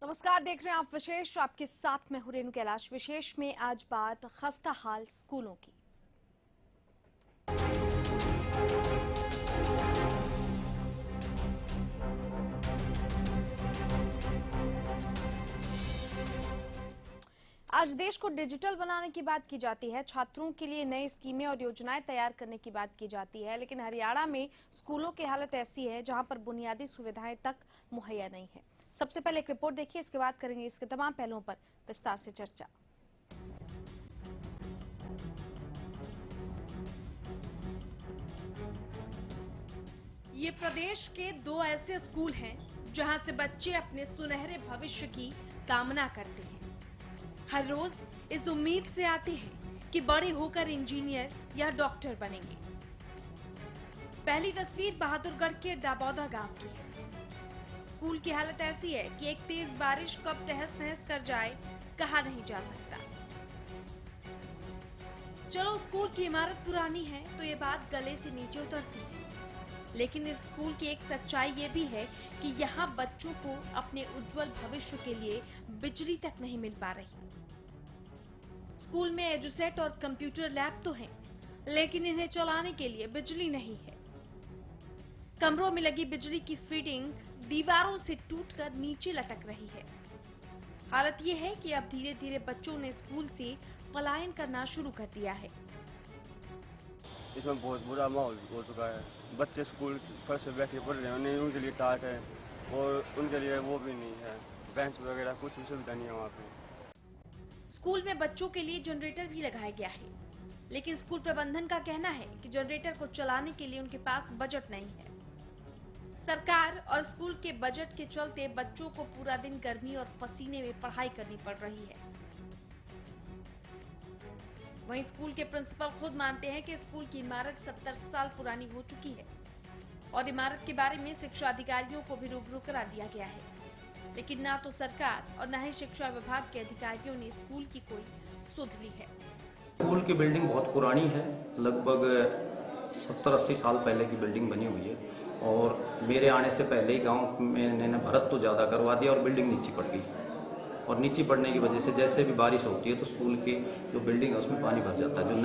नमस्कार, देख रहे हैं आप विशेष। आपके साथ मैं हूं रेणु कैलाश। विशेष में आज बात खस्ता हाल स्कूलों की। आज देश को डिजिटल बनाने की बात की जाती है, छात्रों के लिए नई स्कीमें और योजनाएं तैयार करने की बात की जाती है, लेकिन हरियाणा में स्कूलों की हालत ऐसी है जहां पर बुनियादी सुविधाएं तक मुहैया नहीं है। सबसे पहले एक रिपोर्ट देखिए, इसके बाद करेंगे इसके तमाम पहलुओं पर विस्तार से चर्चा। ये प्रदेश के दो ऐसे स्कूल हैं जहां से बच्चे अपने सुनहरे भविष्य की कामना करते हैं। हर रोज इस उम्मीद से आते हैं कि बड़े होकर इंजीनियर या डॉक्टर बनेंगे। पहली तस्वीर बहादुरगढ़ के डाबौदा गांव की है। स्कूल की हालत ऐसी है कि एक तेज बारिश कब तहस नहस कर जाए कहा नहीं जा सकता। चलो, स्कूल की इमारत पुरानी है तो ये बात गले से नीचे उतरती है, लेकिन इस स्कूल की एक सच्चाई ये भी है कि यहाँ बच्चों को अपने उज्जवल भविष्य के लिए बिजली तक नहीं मिल पा रही। स्कूल में एजुसेट और कंप्यूटर लैब तो हैं, लेकिन इन्हें चलाने के लिए बिजली नहीं है। कमरों में लगी बिजली की फीडिंग दीवारों से टूटकर नीचे लटक रही है। हालत ये है कि अब धीरे धीरे बच्चों ने स्कूल से पलायन करना शुरू कर दिया है। इसमें बहुत बुरा माहौल हो चुका है। बच्चे स्कूल पर से बैठे पढ़ रहे हैं, नहीं उनके लिए टाट है और उनके लिए वो भी नहीं है, बेंच वगैरह कुछ भी सुविधा नहीं है वहाँ पे। स्कूल में बच्चों के लिए जनरेटर भी लगाया गया है, लेकिन स्कूल प्रबंधन का कहना है कि जनरेटर को चलाने के लिए उनके पास बजट नहीं है। सरकार और स्कूल के बजट के चलते बच्चों को पूरा दिन गर्मी और पसीने में पढ़ाई करनी पड़ रही है। वहीं स्कूल के प्रिंसिपल खुद मानते हैं कि स्कूल की इमारत 70 साल पुरानी हो चुकी है और इमारत के बारे में शिक्षा अधिकारियों को भी रूबरू करा दिया गया है, लेकिन ना तो सरकार और ना ही शिक्षा विभाग के अधिकारियों ने स्कूल की कोई सुध ली है। स्कूल की बिल्डिंग बहुत पुरानी है, लगभग 70-80 साल पहले की बिल्डिंग बनी हुई है और मेरे आने से पहले ही गांव में इन्होंने भरत तो ज़्यादा करवा दिया और बिल्डिंग नीचे पड़ गई और नीचे पड़ने की वजह से जैसे भी बारिश होती है तो स्कूल की जो बिल्डिंग है उसमें पानी भर जाता है।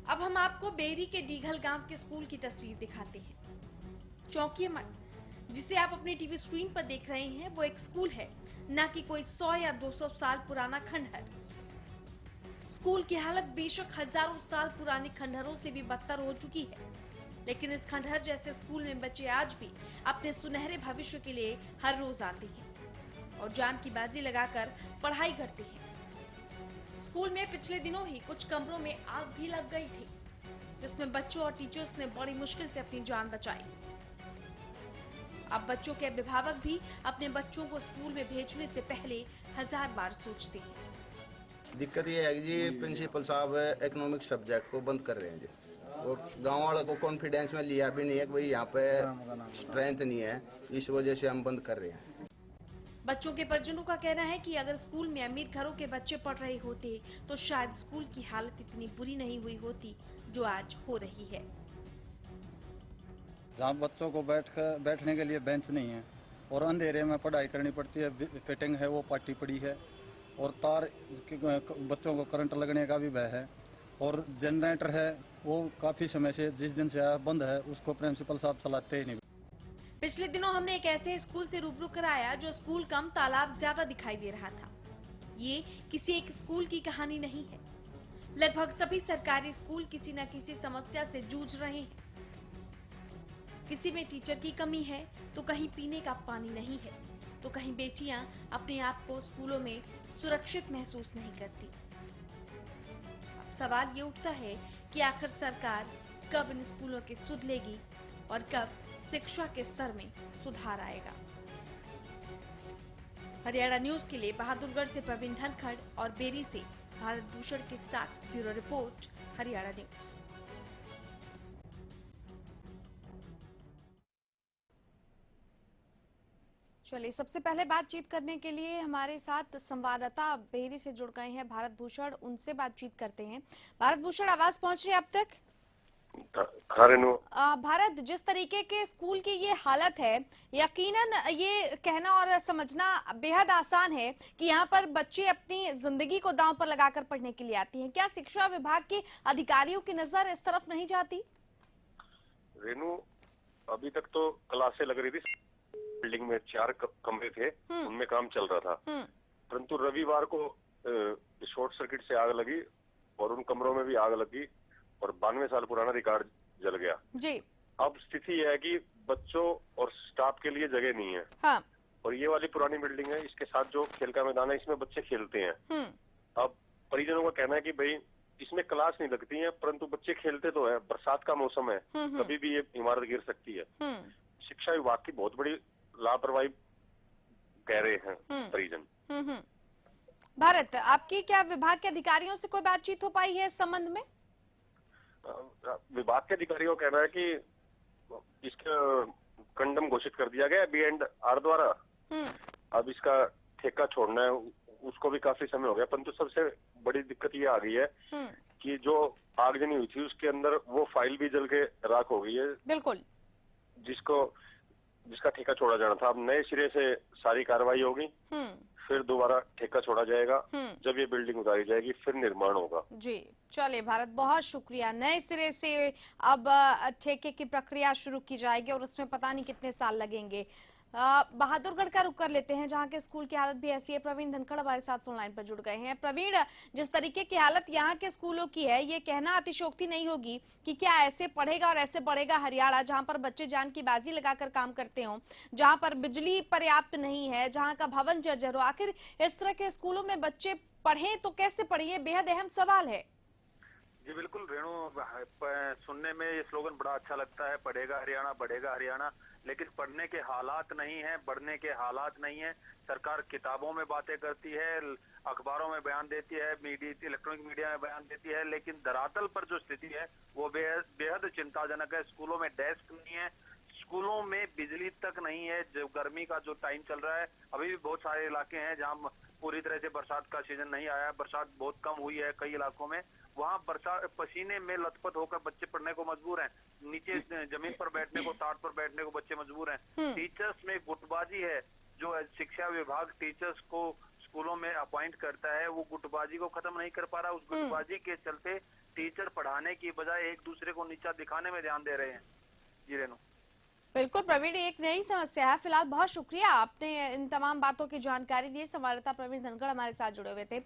अब हम आपको बेरी के डीघल गांव के स्कूल की तस्वीर दिखाते हैं। चौंकिए मत, जिसे आप अपनी टीवी स्क्रीन पर देख रहे हैं वो एक स्कूल है, न कि कोई 100 या 200 साल पुराना खंडहर। स्कूल की हालत बेशक हजारों साल पुराने खंडहरों से भी बदतर हो चुकी है, लेकिन इस खंडहर जैसे स्कूल में बच्चे आज भी अपने सुनहरे भविष्य के लिए हर रोज आते हैं और जान की बाजी लगाकर पढ़ाई करते हैं। स्कूल में पिछले दिनों ही कुछ कमरों में आग भी लग गई थी, जिसमें बच्चों और टीचर्स ने बड़ी मुश्किल से अपनी जान बचाई। अब बच्चों के अभिभावक भी अपने बच्चों को स्कूल में भेजने से पहले 1000 बार सोचते हैं। दिक्कत ये है कि जी प्रिंसिपल साहब इकोनॉमिक सब्जेक्ट को बंद कर रहे हैं जी, और गांव वालों को कॉन्फिडेंस में लिया भी नहीं है कि भाई यहाँ पे स्ट्रेंथ नहीं है, इस वजह से हम बंद कर रहे हैं। बच्चों के परिजनों का कहना है कि अगर स्कूल में अमीर घरों के बच्चे पढ़ रहे होते तो शायद स्कूल की हालत इतनी बुरी नहीं हुई होती जो आज हो रही है। जहाँ बच्चों को बैठने के लिए बेंच नहीं है और अंधेरे में पढ़ाई करनी पड़ती है, फिटिंग है वो पाटी पड़ी है और तार बच्चों को करंट लगने का भी भय है और जनरेटर है वो काफ़ी समय से जिस दिन से बंद है उसको प्रिंसिपल साहब चलाते ही नहीं। पिछले दिनों हमने एक ऐसे स्कूल से रूबरू कराया जो स्कूल कम तालाब ज्यादा दिखाई दे रहा था। ये किसी एक स्कूल की कहानी नहीं है, लगभग सभी सरकारी स्कूल किसी न किसी समस्या से जूझ रहे हैं। किसी में टीचर की कमी है तो कहीं पीने का पानी नहीं है तो कहीं बेटियां अपने आप को स्कूलों में सुरक्षित महसूस नहीं करती। अब सवाल ये उठता है कि आखिर सरकार कब इन स्कूलों की सुध लेगी और कब शिक्षा के स्तर में सुधार आएगा। हरियाणा न्यूज के लिए बहादुरगढ़ से प्रवीण धनखड़ और बेरी से भारत भूषण के साथ ब्यूरो रिपोर्ट, हरियाणा न्यूज। चलिए, सबसे पहले बातचीत करने के लिए हमारे साथ संवाददाता बेरी से जुड़ गए हैं भारत भूषण, उनसे बातचीत करते हैं। भारत भूषण, आवाज पहुंच रही है अब तक? हाँ रेनू, भारत, जिस तरीके के स्कूल की ये हालत है, यकीनन ये कहना और समझना बेहद आसान है कि यहाँ पर बच्चे अपनी जिंदगी को दांव पर लगाकर पढ़ने के लिए आती हैं। क्या शिक्षा विभाग के अधिकारियों की नजर इस तरफ नहीं जाती? रेनू, अभी तक तो क्लासें लग रही थी, बिल्डिंग में 4 कमरे थे, उनमें काम चल रहा था। परंतु रविवार को शॉर्ट सर्किट से आग लगी और उन कमरों में भी आग लगी और 92 साल पुराना रिकॉर्ड जल गया जी। अब स्थिति यह है कि बच्चों और स्टाफ के लिए जगह नहीं है। हाँ। और ये वाली पुरानी बिल्डिंग है, इसके साथ जो खेल का मैदान है, इसमें बच्चे खेलते हैं। अब परिजनों का कहना है कि भाई इसमें क्लास नहीं लगती है, परंतु बच्चे खेलते तो है। बरसात का मौसम है, कभी भी ये इमारत गिर सकती है। शिक्षा विभाग की बहुत बड़ी लापरवाही कह रहे हैं परिजन। भारत, आपकी क्या विभाग के अधिकारियों से कोई बातचीत हो पाई है इस संबंध में? विभाग के अधिकारियों का कहना है कि इसका कंडम घोषित कर दिया गया B&R द्वारा। अब इसका ठेका छोड़ना है, उसको भी काफी समय हो गया। परंतु सबसे बड़ी दिक्कत ये आ गई है कि जो आगजनी हुई थी उसके अंदर वो फाइल भी जल के राख हो गई है। बिल्कुल। जिसका ठेका छोड़ा जाना था। अब नए सिरे से सारी कार्रवाई होगी, फिर दोबारा ठेका छोड़ा जाएगा। जब ये बिल्डिंग उतारी जाएगी फिर निर्माण होगा। जी, चलिए भारत, बहुत शुक्रिया। नए सिरे से अब ठेके की प्रक्रिया शुरू की जाएगी और उसमें पता नहीं कितने साल लगेंगे। बहादुरगढ़ का रुख कर लेते हैं, जहां के स्कूल की हालत भी ऐसी है। प्रवीण धनखड़ हमारे साथ फोन लाइन पर जुड़ गए हैं। प्रवीण, जिस तरीके की हालत यहाँ के स्कूलों की है, ये कहना अतिशयोक्ति नहीं होगी कि क्या ऐसे पढ़ेगा और ऐसे बढ़ेगा हरियाणा, जहां पर बच्चे जान की बाजी लगाकर काम करते हों, जहां पर बिजली पर्याप्त नहीं है, जहां का भवन जर्जर हो। आखिर इस तरह के स्कूलों में बच्चे पढ़े तो कैसे पढ़े, ये बेहद अहम सवाल है। जी बिल्कुल रेणु, सुनने में ये स्लोगन बड़ा अच्छा लगता है, पढ़ेगा हरियाणा बढ़ेगा हरियाणा, लेकिन पढ़ने के हालात नहीं है, बढ़ने के हालात नहीं है। सरकार किताबों में बातें करती है, अखबारों में बयान देती है, इलेक्ट्रॉनिक मीडिया में बयान देती है, लेकिन धरातल पर जो स्थिति है वो बेहद चिंताजनक है। स्कूलों में डेस्क नहीं है, स्कूलों में बिजली तक नहीं है। जो गर्मी का जो टाइम चल रहा है, अभी भी बहुत सारे इलाके हैं जहां पूरी तरह से बरसात का सीजन नहीं आया, बरसात बहुत कम हुई है कई इलाकों में। वहां बरसात पसीने में लथपथ होकर बच्चे पढ़ने को मजबूर हैं, नीचे जमीन पर बैठने को, टाट पर बैठने को बच्चे मजबूर हैं। टीचर्स में गुटबाजी है। जो शिक्षा विभाग टीचर्स को स्कूलों में अपॉइंट करता है, वो गुटबाजी को खत्म नहीं कर पा रहा। उस गुटबाजी के चलते टीचर पढ़ाने की बजाय एक दूसरे को नीचा दिखाने में ध्यान दे रहे हैं। जी रेणु, बिल्कुल प्रवीण, एक नई समस्या है। फिलहाल बहुत शुक्रिया, आपने इन तमाम बातों की जानकारी दी। संवाददाता प्रवीण धनखड़ हमारे साथ जुड़े हुए थे।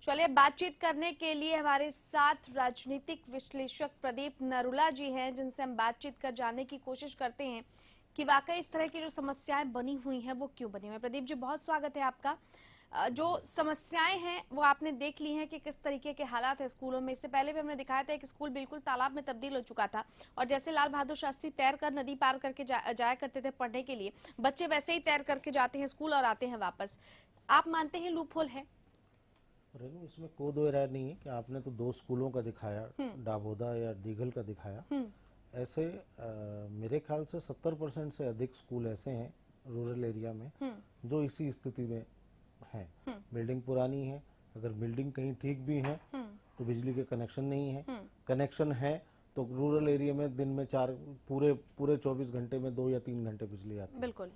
चलिए, बातचीत करने के लिए हमारे साथ राजनीतिक विश्लेषक प्रदीप नरुला जी हैं, जिनसे हम बातचीत कर जानने की कोशिश करते हैं कि वाकई इस तरह की जो समस्याएं बनी हुई हैं वो क्यों बनी हुई हैं। प्रदीप जी, बहुत स्वागत है आपका। जो समस्याएं हैं वो आपने देख ली हैं कि किस तरीके के हालात है स्कूलों में। इससे पहले भी हमने दिखाया था कि स्कूल बिल्कुल तालाब में तब्दील हो चुका था, और जैसे लाल बहादुर शास्त्री तैर कर नदी पार करके जाया करते थे पढ़ने के लिए, बच्चे वैसे ही तैर करके जाते हैं स्कूल और आते हैं वापस। आप मानते हैं लूप होल है? रेनू, इसमें कोई दो राय नहीं है कि आपने तो 2 स्कूलों का दिखाया, डाबोदा या दीघल का दिखाया। ऐसे मेरे ख्याल से 70% से अधिक स्कूल ऐसे हैं रूरल एरिया में जो इसी स्थिति में हैं। बिल्डिंग पुरानी है, अगर बिल्डिंग कहीं ठीक भी है तो बिजली के कनेक्शन नहीं है, कनेक्शन है तो रूरल एरिया में दिन में पूरे 24 घंटे में 2 या 3 घंटे बिजली आती है। बिल्कुल।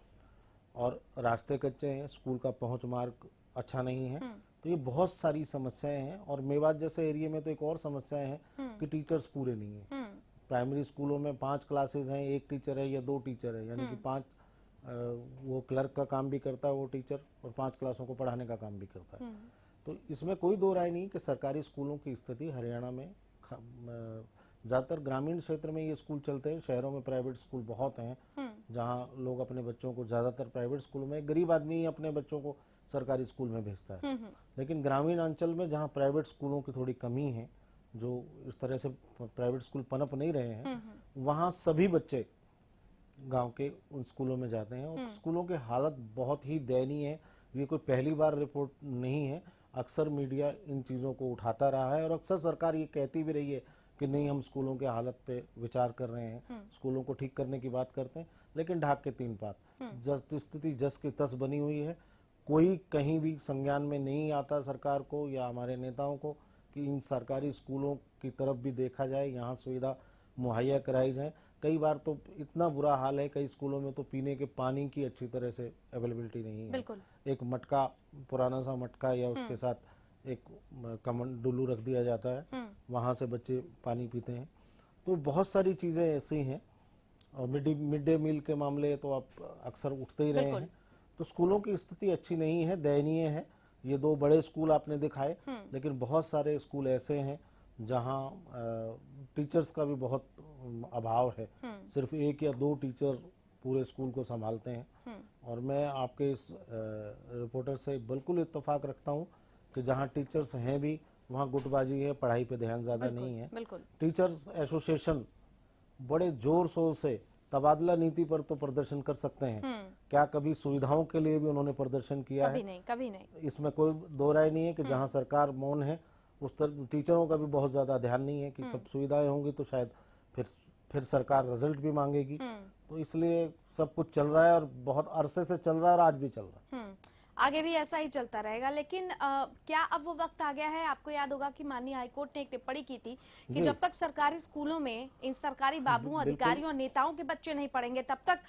और रास्ते कच्चे हैं, स्कूल का पहुंच मार्ग अच्छा नहीं है, तो ये बहुत सारी समस्याएं हैं। और मेवात जैसे एरिया में तो एक और समस्याएं हैं कि टीचर्स पूरे नहीं है। प्राइमरी स्कूलों में 5 क्लासेस हैं, 1 टीचर है या 2 टीचर है, यानी कि 5 वो क्लर्क का काम भी करता है वो टीचर, और 5 क्लासों को पढ़ाने का काम भी करता है। तो इसमें कोई दो राय नहीं कि सरकारी स्कूलों की स्थिति हरियाणा में ज़्यादातर ग्रामीण क्षेत्र में ये स्कूल चलते हैं। शहरों में प्राइवेट स्कूल बहुत हैं जहाँ लोग अपने बच्चों को, ज़्यादातर प्राइवेट स्कूलों में गरीब आदमी ही अपने बच्चों को सरकारी स्कूल में भेजता है। लेकिन ग्रामीण अंचल में जहाँ प्राइवेट स्कूलों की थोड़ी कमी है, जो इस तरह से प्राइवेट स्कूल पनप नहीं रहे हैं, वहाँ सभी बच्चे गांव के उन स्कूलों में जाते हैं। और स्कूलों की हालत बहुत ही दयनीय है। ये कोई पहली बार रिपोर्ट नहीं है, अक्सर मीडिया इन चीज़ों को उठाता रहा है और अक्सर सरकार ये कहती भी रही है कि नहीं, हम स्कूलों के हालत पे विचार कर रहे हैं, स्कूलों को ठीक करने की बात करते हैं, लेकिन ढाक के 3 पात। स्थिति जस की तस बनी हुई है। कोई कहीं भी संज्ञान में नहीं आता सरकार को या हमारे नेताओं को कि इन सरकारी स्कूलों की तरफ भी देखा जाए, यहाँ सुविधा मुहैया कराई जाए। कई बार तो इतना बुरा हाल है, कई स्कूलों में तो पीने के पानी की अच्छी तरह से अवेलेबिलिटी नहीं है। बिल्कुल। एक मटका, पुराना सा मटका या उसके साथ एक कमन डुल्लू रख दिया जाता है, वहाँ से बच्चे पानी पीते हैं। तो बहुत सारी चीज़ें ऐसी हैं। और मिड डे मील के मामले तो आप अक्सर उठते ही रहे हैं। तो स्कूलों की स्थिति अच्छी नहीं है, दयनीय है। ये 2 बड़े स्कूल आपने दिखाए, लेकिन बहुत सारे स्कूल ऐसे हैं जहाँ टीचर्स का भी बहुत अभाव है। सिर्फ 1 या 2 टीचर पूरे स्कूल को संभालते हैं। और मैं आपके इस रिपोर्टर से बिल्कुल इत्तेफाक रखता हूँ कि जहाँ टीचर्स हैं भी वहाँ गुटबाजी है, पढ़ाई पे ध्यान ज़्यादा नहीं है। टीचर्स एसोसिएशन बड़े जोर शोर से तबादला नीति पर तो प्रदर्शन कर सकते हैं, क्या कभी सुविधाओं के लिए भी उन्होंने प्रदर्शन किया कभी है? नहीं, कभी नहीं। इसमें कोई दो राय नहीं है कि जहां सरकार मौन है उस तरह टीचरों का भी बहुत ज्यादा ध्यान नहीं है कि सब सुविधाएं होंगी तो शायद फिर सरकार रिजल्ट भी मांगेगी। तो इसलिए सब कुछ चल रहा है और बहुत अरसे से चल रहा है और आज भी चल रहा है। आगे भी ऐसा ही चलता रहेगा। लेकिन क्या अब वो वक्त आ गया है? आपको याद होगा कि माननीय हाईकोर्ट ने एक टिप्पणी की थी कि जब तक सरकारी स्कूलों में इन सरकारी बाबुओं, अधिकारियों और नेताओं के बच्चे नहीं पढ़ेंगे तब तक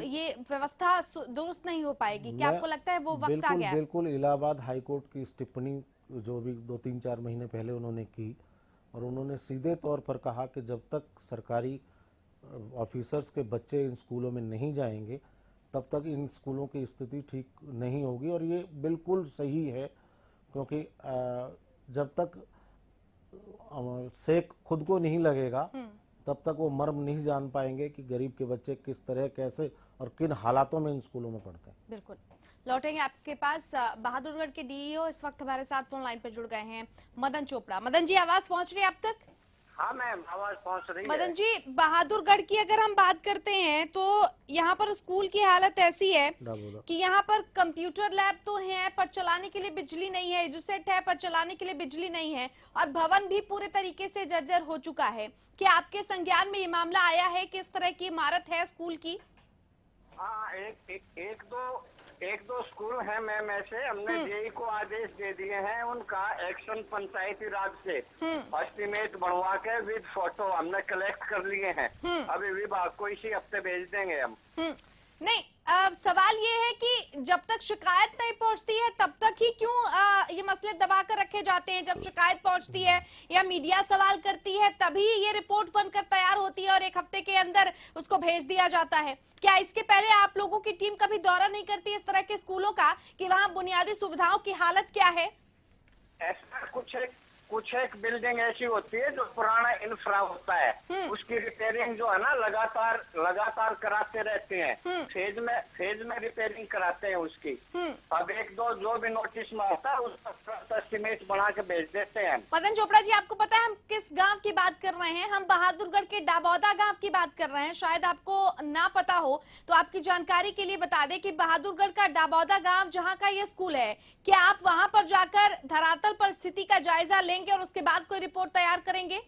ये व्यवस्था दुरुस्त नहीं हो पाएगी। क्या आपको लगता है वो वक्त आ गया है? बिल्कुल। इलाहाबाद हाईकोर्ट की इस टिप्पणी जो भी 2-3-4 महीने पहले उन्होंने की, और उन्होंने सीधे तौर पर कहा कि जब तक सरकारी ऑफिसर्स के बच्चे इन स्कूलों में नहीं जाएंगे तब तक इन स्कूलों की स्थिति ठीक नहीं होगी। और ये बिल्कुल सही है, क्योंकि जब तक सेक खुद को नहीं लगेगा तब तक वो मर्म नहीं जान पाएंगे कि गरीब के बच्चे किस तरह, कैसे और किन हालातों में इन स्कूलों में पढ़ते हैं। बिल्कुल लौटेंगे आपके पास। बहादुरगढ़ के डीईओ इस वक्त हमारे साथ फोन लाइन पर जुड़ गए हैं, मदन चोपड़ा। मदन जी, आवाज पहुंच रही है आप तक? हाँ मैम, आवाज पहुंच रही है। मदन जी, बहादुरगढ़ की अगर हम बात करते हैं तो यहाँ पर स्कूल की हालत ऐसी है कि यहाँ पर कंप्यूटर लैब तो है पर चलाने के लिए बिजली नहीं है, एजुसेट है पर चलाने के लिए बिजली नहीं है, और भवन भी पूरे तरीके से जर्जर हो चुका है। क्या आपके संज्ञान में ये मामला आया है कि इस तरह की इमारत है स्कूल की? हाँ, एक दो स्कूल हैं मैम ऐसे। हमने जेई को आदेश दे दिए हैं, उनका एक्शन पंचायती राज से एस्टीमेट बनवा के विद फोटो हमने कलेक्ट कर लिए हैं। अभी विभाग को इसी हफ्ते भेज देंगे हम। नहीं, सवाल ये है कि जब तक शिकायत नहीं पहुंचती है तब तक ही क्यों ये मसले दबा कर रखे जाते हैं? जब शिकायत पहुंचती है या मीडिया सवाल करती है तभी ये रिपोर्ट बनकर तैयार होती है और 1 हफ्ते के अंदर उसको भेज दिया जाता है। क्या इसके पहले आप लोगों की टीम कभी दौरा नहीं करती इस तरह के स्कूलों का कि वहाँ बुनियादी सुविधाओं की हालत क्या है? ऐसा कुछ एक बिल्डिंग ऐसी होती है जो पुराना इंफ्रा होता है, उसकी रिपेयरिंग जो है ना लगातार कराते रहते हैं। फेज में रिपेयरिंग कराते हैं उसकी। अब 1-2 जो भी नोटिस में आता है उसका एस्टीमेट बना के भेज देते हैं। मदन चोपड़ा जी, आपको पता है हम किस गांव की बात कर रहे हैं? हम बहादुरगढ़ के डाबौदा गांव की बात कर रहे हैं। शायद आपको ना पता हो तो आपकी जानकारी के लिए बता दें कि बहादुरगढ़ का डाबौदा गांव जहां का ये स्कूल है, क्या आप वहां पर जाकर धरातल पर स्थिति का जायजा लेंगे और उसके बाद कोई रिपोर्ट तैयार करेंगे?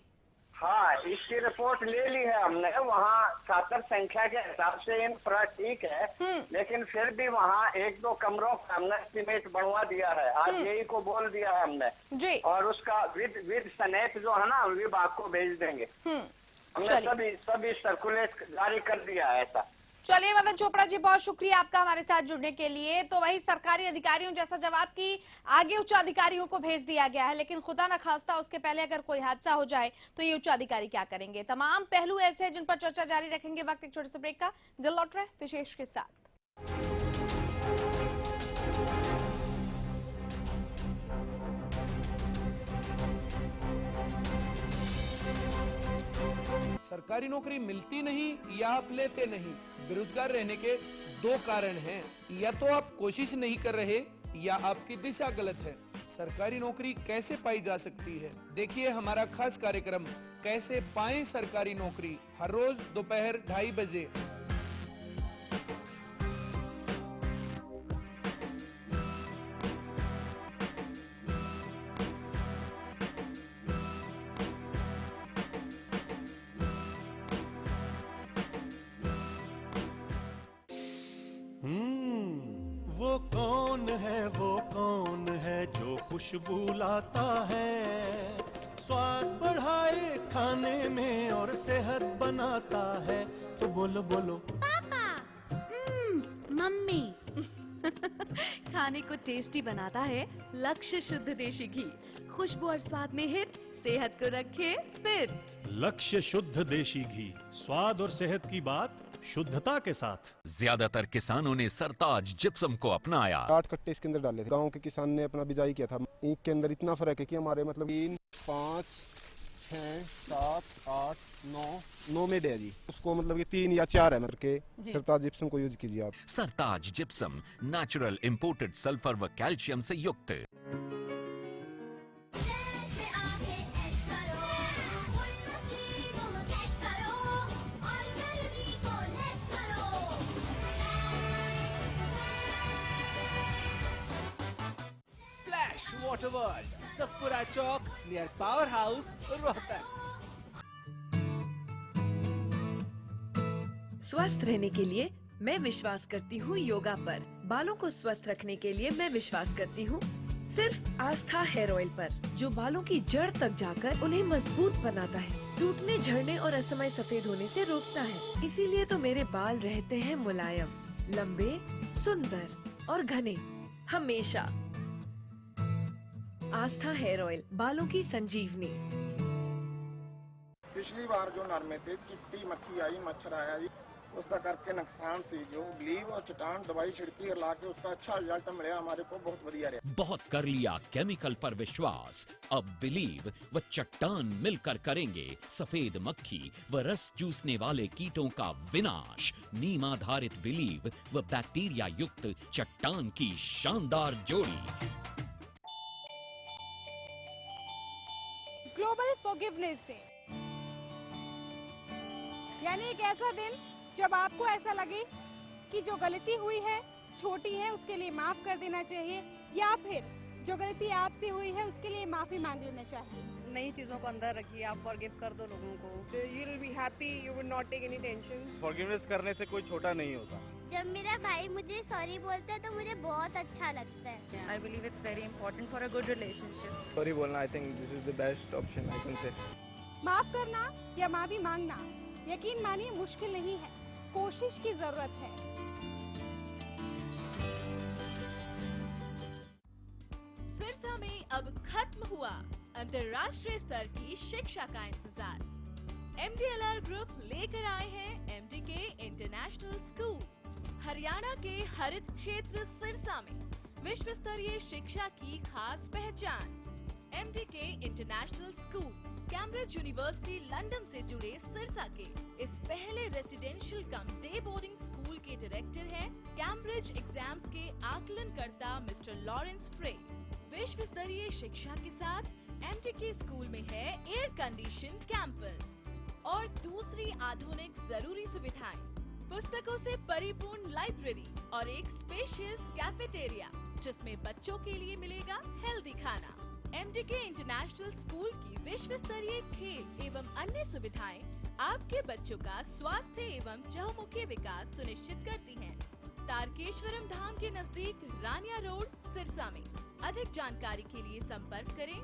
हाँ, इसकी रिपोर्ट ले ली है हमने। वहाँ छात्र संख्या के हिसाब से इंफ्रा ठीक है, लेकिन फिर भी वहाँ 1-2 कमरों का हमने एस्टीमेट बनवा दिया है। आज यही को बोल दिया है हमने जी, और उसका विद सनेट जो है ना विभाग को भेज देंगे। हमने सभी सर्कुलेट जारी कर दिया है ऐसा। चलिए मदन चोपड़ा जी, बहुत शुक्रिया आपका हमारे साथ जुड़ने के लिए। तो वही सरकारी अधिकारियों जैसा जवाब की आगे उच्च अधिकारियों को भेज दिया गया है, लेकिन खुदा न खास्ता उसके पहले अगर कोई हादसा हो जाए तो ये उच्च अधिकारी क्या करेंगे? तमाम पहलू ऐसे हैं जिन पर चर्चा जारी रखेंगे। वक्त एक छोटे से ब्रेक का, जल्द लौट रहे विशेष के साथ। सरकारी नौकरी मिलती नहीं या आप लेते नहीं, बेरोजगार रहने के 2 कारण हैं। या तो आप कोशिश नहीं कर रहे या आपकी दिशा गलत है। सरकारी नौकरी कैसे पाई जा सकती है? देखिए हमारा खास कार्यक्रम कैसे पाएं सरकारी नौकरी, हर रोज दोपहर 2:30 बजे। वो कौन है जो खुशबू लाता है? स्वाद बढ़ाए खाने में और सेहत बनाता है, तो बोलो बोलो पापा। मम्मी। खाने को टेस्टी बनाता है लक्ष्य शुद्ध देशी घी। खुशबू और स्वाद में हिट, सेहत को रखे फिट। लक्ष्य शुद्ध देशी घी, स्वाद और सेहत की बात शुद्धता के साथ। ज्यादातर किसानों ने सरताज जिप्सम को अपनाया। 8 कट्टे इसके अंदर डाले थे। गांव के किसान ने अपना बिजाई किया था। ईंख के अंदर इतना फर्क है कि हमारे मतलब 3, 5, 6, 7, 8, 9 में डे जी। उसको मतलब ये 3 या 4 है मतलब के सरताज जिप्सम को यूज कीजिए आप। सरताज जिप्सम नेचुरल इंपोर्टेड सल्फर व कैल्शियम से युक्त। वाटर वर्ल्ड, सतपुरा चौक नियर पावर हाउस, रोहतक। स्वस्थ रहने के लिए मैं विश्वास करती हूँ योगा पर। बालों को स्वस्थ रखने के लिए मैं विश्वास करती हूँ सिर्फ आस्था हेयर ऑयल पर, जो बालों की जड़ तक जाकर उन्हें मजबूत बनाता है, टूटने, झड़ने और असमय सफेद होने से रोकता है। इसीलिए तो मेरे बाल रहते हैं मुलायम, लंबे, सुंदर और घने हमेशा। आस्था हेयर ऑयल, बालों की संजीवनी। पिछली बार जो नर थे चिट्टी मक्खी आई, मच्छर आया जी, उसका करके नुकसान से जो ग्लीव और चटान दवाई छिड़की और लाके उसका अच्छा रिजल्ट मिला हमारे को, बहुत बढ़िया रहा। बहुत कर लिया केमिकल पर विश्वास, अब बिलीव व चट्टान मिलकर करेंगे सफेद मक्खी व रस चूसने वाले कीटों का विनाश। नीम आधारित बिलीव व बैक्टीरिया युक्त चट्टान की शानदार जोड़ी। ग्लोबल फॉरगिवनेस डे, यानी एक ऐसा दिन जब आपको ऐसा लगे कि जो गलती हुई है छोटी है, उसके लिए माफ कर देना चाहिए, या फिर जो गलती आपसे हुई है उसके लिए माफी मांग लेना चाहिए। नई चीजों को अंदर रखिए, आप फॉरगिव कर दो लोगों को। You will be happy, you will not take any tension. Forgiveness करने से कोई छोटा नहीं होता। जब मेरा भाई मुझे सॉरी बोलता है तो मुझे बहुत अच्छा लगता है। I believe it's very important for a good relationship. Sorry बोलना, I think this is the best option I can say. माफ करना या माफी मांगना यकीन मानिए मुश्किल नहीं है, कोशिश की जरूरत है। सिरसा में अब खत्म हुआ अंतर्राष्ट्रीय स्तर की शिक्षा का इंतजार। MDLR ग्रुप लेकर आए हैं MDK इंटरनेशनल स्कूल। हरियाणा के हरित क्षेत्र सिरसा में विश्व स्तरीय शिक्षा की खास पहचान। MDK international school Cambridge university London से जुड़े सिरसा के इस पहले रेसिडेंशियल कम डे बोर्डिंग स्कूल के डायरेक्टर हैं कैम्ब्रिज एग्जाम्स के आकलनकर्ता मिस्टर लॉरेंस फ्रे। विश्व स्तरीय शिक्षा के साथ MDK स्कूल में है एयर कंडीशन कैंपस और दूसरी आधुनिक जरूरी सुविधाएं, पुस्तकों से परिपूर्ण लाइब्रेरी और एक स्पेशियस कैफेटेरिया जिसमें बच्चों के लिए मिलेगा हेल्दी खाना। MDK इंटरनेशनल स्कूल की विश्व स्तरीय खेल एवं अन्य सुविधाएं आपके बच्चों का स्वास्थ्य एवं चहुमुखी विकास सुनिश्चित करती हैं। तारकेश्वरम धाम के नजदीक रानिया रोड सिरसा में। अधिक जानकारी के लिए संपर्क करें।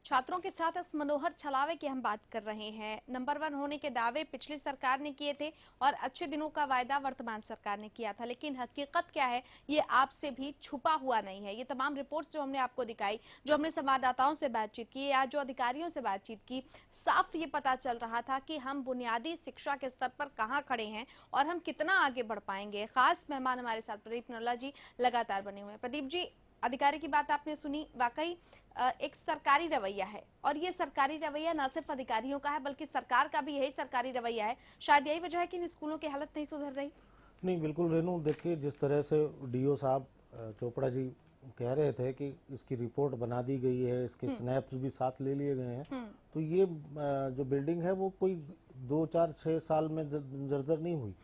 छात्रों के साथ इस मनोहर छलावे की हम बात कर रहे हैं। नंबर 1 होने के दावे पिछली सरकार ने किए थे और अच्छे दिनों का वायदा वर्तमान सरकार ने किया था, लेकिन हकीकत क्या है ये आपसे भी छुपा हुआ नहीं है। ये तमाम रिपोर्ट्स जो हमने आपको दिखाई, जो हमने संवाददाताओं से बातचीत की या जो अधिकारियों से बातचीत की, साफ ये पता चल रहा था कि हम बुनियादी शिक्षा के स्तर पर कहाँ खड़े हैं और हम कितना आगे बढ़ पाएंगे। खास मेहमान हमारे साथ प्रदीप नल्ला जी लगातार बने हुए हैं। प्रदीप जी, अधिकारी की बात आपने सुनी, वाकई एक सरकारी रवैया है और ये सरकारी रवैया न सिर्फ अधिकारियों का है बल्कि सरकार का भी यही सरकारी रवैया है। शायद यही वजह है कि इन स्कूलों की हालत नहीं सुधर रही। नहीं, बिल्कुल रेनू, देखिए जिस तरह से डीओ साहब चोपड़ा जी कह रहे थे कि इसकी रिपोर्ट बना दी गई है, इसके स्नैप्स भी साथ ले लिए गए हैं, तो ये जो बिल्डिंग है वो कोई 2, 4, 6 साल में जर्जर नहीं हुई,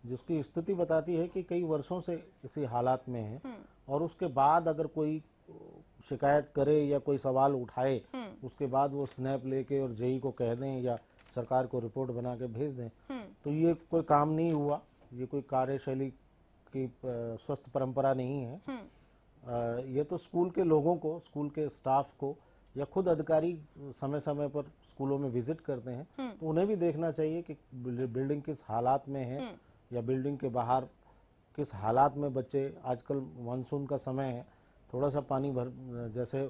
जिसकी स्थिति बताती है कि कई वर्षों से इसी हालात में है। और उसके बाद अगर कोई शिकायत करे या कोई सवाल उठाए, उसके बाद वो स्नैप लेके और जेई को कह दें या सरकार को रिपोर्ट बना के भेज दें, तो ये कोई काम नहीं हुआ। ये कोई कार्यशैली की स्वस्थ परंपरा नहीं है। ये तो स्कूल के लोगों को, स्कूल के स्टाफ को या खुद अधिकारी समय समय पर स्कूलों में विजिट करते हैं, तो उन्हें भी देखना चाहिए कि बिल्डिंग किस हालात में है या बिल्डिंग के बाहर किस हालात में बच्चे। आजकल मानसून का समय है, थोड़ा सा पानी भर, जैसे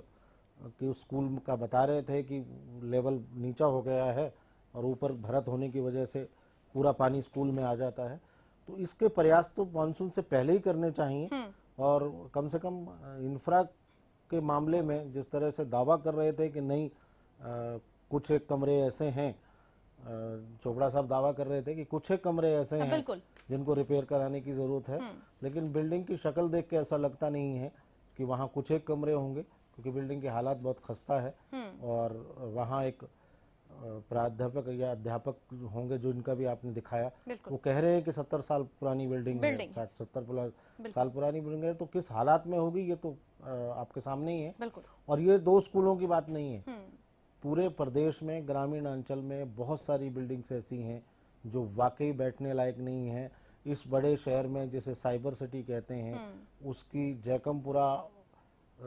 कि उस स्कूल का बता रहे थे कि लेवल नीचा हो गया है और ऊपर भरत होने की वजह से पूरा पानी स्कूल में आ जाता है। तो इसके प्रयास तो मानसून से पहले ही करने चाहिए। और कम से कम इंफ्रा के मामले में जिस तरह से दावा कर रहे थे कि नहीं, कुछ एक कमरे ऐसे हैं, चोपड़ा साहब दावा कर रहे थे कि कुछ एक कमरे ऐसे हैं जिनको रिपेयर कराने की जरूरत है, लेकिन बिल्डिंग की शक्ल देख के ऐसा लगता नहीं है कि वहाँ कुछ एक कमरे होंगे, क्योंकि बिल्डिंग की हालात बहुत खस्ता है। और वहाँ एक प्राध्यापक या अध्यापक होंगे जो इनका भी आपने दिखाया, वो कह रहे हैं कि 70 साल पुरानी बिल्डिंग है, 60-70 साल पुरानी बिल्डिंग है, तो किस हालात में होगी ये तो आपके सामने ही है। और ये 2 स्कूलों की बात नहीं है, पूरे प्रदेश में ग्रामीण अंचल में बहुत सारी बिल्डिंग्स ऐसी हैं जो वाकई बैठने लायक नहीं है। इस बड़े शहर में जिसे साइबर सिटी कहते हैं, उसकी जैकमपुरा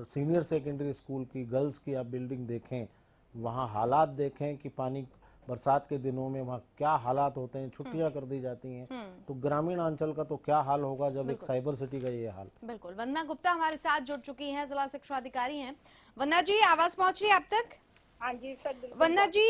सीनियर सेकेंडरी स्कूल की गर्ल्स की आप बिल्डिंग देखें, वहाँ हालात देखें कि पानी बरसात के दिनों में वहाँ क्या हालात होते हैं, छुट्टियां कर दी जाती हैं। तो ग्रामीण अंचल का तो क्या हाल होगा जब एक साइबर सिटी का ये हाल। बिल्कुल। वंदना गुप्ता हमारे साथ जुड़ चुकी हैं, जिला शिक्षा अधिकारी हैं। वंदना जी, आवाज पहुंच रही है आप तक? हाँ जी सर। वंदना जी,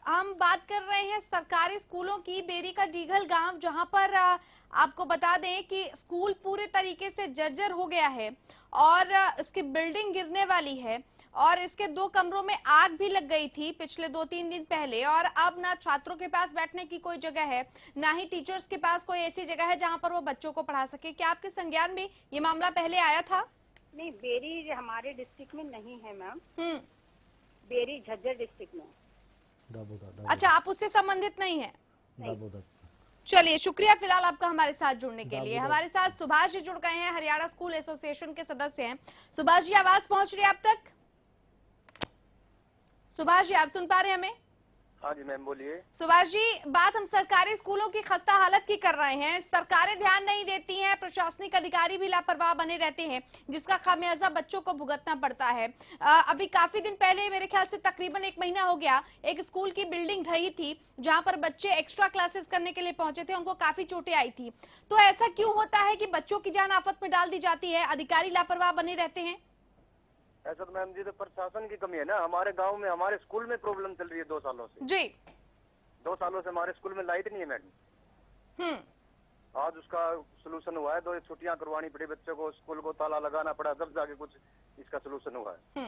हम बात कर रहे हैं सरकारी स्कूलों की, बेरी का डीघल गांव, जहां पर आपको बता दें कि स्कूल पूरे तरीके से जर्जर हो गया है और इसकी बिल्डिंग गिरने वाली है और इसके 2 कमरों में आग भी लग गई थी पिछले 2-3 दिन पहले। और अब ना छात्रों के पास बैठने की कोई जगह है, ना ही टीचर्स के पास कोई ऐसी जगह है जहां पर वो बच्चों को पढ़ा सके। क्या आपके संज्ञान में ये मामला पहले आया था? नहीं, बेरी हमारे डिस्ट्रिक्ट में नहीं है मैम। बेरी झज्जर डिस्ट्रिक्ट में। अच्छा, आप उससे संबंधित नहीं है? चलिए, शुक्रिया फिलहाल आपका हमारे साथ जुड़ने के लिए। हमारे साथ सुभाष जी जुड़ गए हैं, हरियाणा स्कूल एसोसिएशन के सदस्य हैं। सुभाष जी, आवाज पहुंच रही है आप तक? सुभाष जी, आप सुन पा रहे हैं हमें? हाँ जी मैम, बोलिए। सुभाष जी, बात हम सरकारी स्कूलों की खस्ता हालत की कर रहे हैं। सरकारें ध्यान नहीं देती हैं, प्रशासनिक अधिकारी भी लापरवाह बने रहते हैं, जिसका खामियाजा बच्चों को भुगतना पड़ता है। अभी काफी दिन पहले, मेरे ख्याल से तकरीबन 1 महीना हो गया, एक स्कूल की बिल्डिंग ढही थी जहां पर बच्चे एक्स्ट्रा क्लासेस करने के लिए पहुंचे थे, उनको काफी चोटें आई थी। तो ऐसा क्यों होता है कि बच्चों की जान आफत में डाल दी जाती है, अधिकारी लापरवाह बने रहते हैं? ऐसा तो मैम जी, तो प्रशासन की कमी है ना। हमारे गांव में, हमारे स्कूल में प्रॉब्लम चल रही है 2 सालों से। जी, 2 सालों से हमारे स्कूल में लाइट नहीं है मैडम। आज उसका सलूशन हुआ है, 2 छुट्टियां करवानी पड़ी बच्चों को, स्कूल को ताला लगाना पड़ा, तब जाके कुछ इसका सलूशन हुआ है।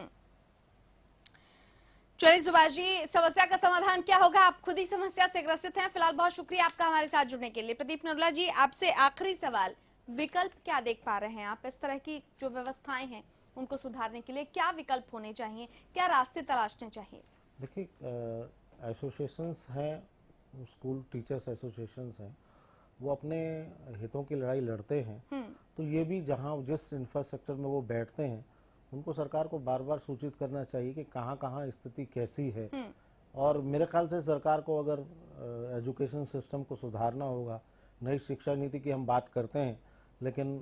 चलिए सुभाष जी, समस्या का समाधान क्या होगा? आप खुद ही समस्या से ग्रसित हैं। फिलहाल बहुत शुक्रिया आपका हमारे साथ जुड़ने के लिए। प्रदीप नरुला जी, आपसे आखिरी सवाल, विकल्प क्या देख पा रहे हैं आप? इस तरह की जो व्यवस्थाएं हैं उनको सुधारने के लिए क्या विकल्प होने चाहिए, क्या रास्ते तलाशने चाहिए? देखिए, एसोसिएशंस हैं, स्कूल टीचर्स एसोसिएशंस हैं, वो अपने हितों की लड़ाई लड़ते हैं। तो ये भी जहाँ जिस इंफ्रास्ट्रक्चर में वो बैठते हैं, उनको सरकार को बार बार सूचित करना चाहिए कि कहाँ कहाँ स्थिति कैसी है। और मेरे ख्याल से सरकार को अगर एजुकेशन सिस्टम को सुधारना होगा, नई शिक्षा नीति की हम बात करते हैं, लेकिन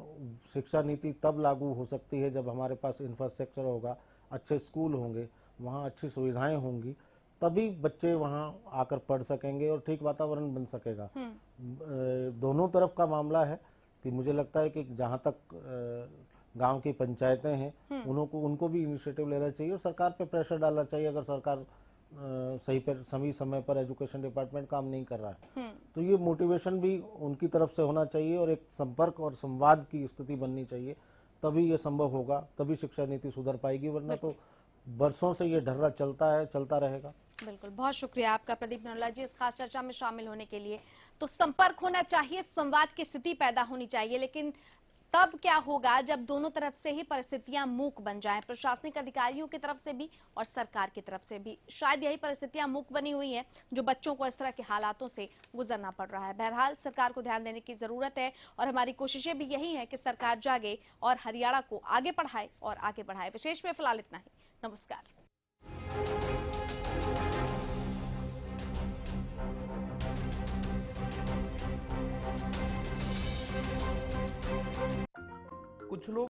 शिक्षा नीति तब लागू हो सकती है जब हमारे पास इंफ्रास्ट्रक्चर होगा, अच्छे स्कूल होंगे, वहाँ अच्छी सुविधाएं होंगी, तभी बच्चे वहाँ आकर पढ़ सकेंगे और ठीक वातावरण बन सकेगा। दोनों तरफ का मामला है कि मुझे लगता है कि जहाँ तक गांव की पंचायतें हैं, उनको भी इनिशिएटिव लेना चाहिए और सरकार पे प्रेशर डालना चाहिए। अगर सरकार सही समय पर एजुकेशन डिपार्टमेंट काम नहीं कर रहा है, तो ये मोटिवेशन भी उनकी तरफ से होना चाहिए और एक संपर्क और संवाद की स्थिति बननी चाहिए, तभी ये संभव होगा, तभी शिक्षा नीति सुधर पाएगी, वरना तो बरसों से ये ढर्रा चलता है, चलता रहेगा। बिल्कुल, बहुत शुक्रिया आपका प्रदीप नरुला जी इस खास चर्चा में शामिल होने के लिए। तो संपर्क होना चाहिए, संवाद की स्थिति पैदा होनी चाहिए, लेकिन तब क्या होगा जब दोनों तरफ से ही परिस्थितियां मूक बन जाएं, प्रशासनिक अधिकारियों की तरफ से भी और सरकार की तरफ से भी। शायद यही परिस्थितियां मूक बनी हुई हैं जो बच्चों को इस तरह के हालातों से गुजरना पड़ रहा है। बहरहाल सरकार को ध्यान देने की जरूरत है और हमारी कोशिशें भी यही है कि सरकार जागे और हरियाणा को आगे बढ़ाए और आगे बढ़ाए। विशेष में फिलहाल इतना ही। नमस्कार। कुछ लोग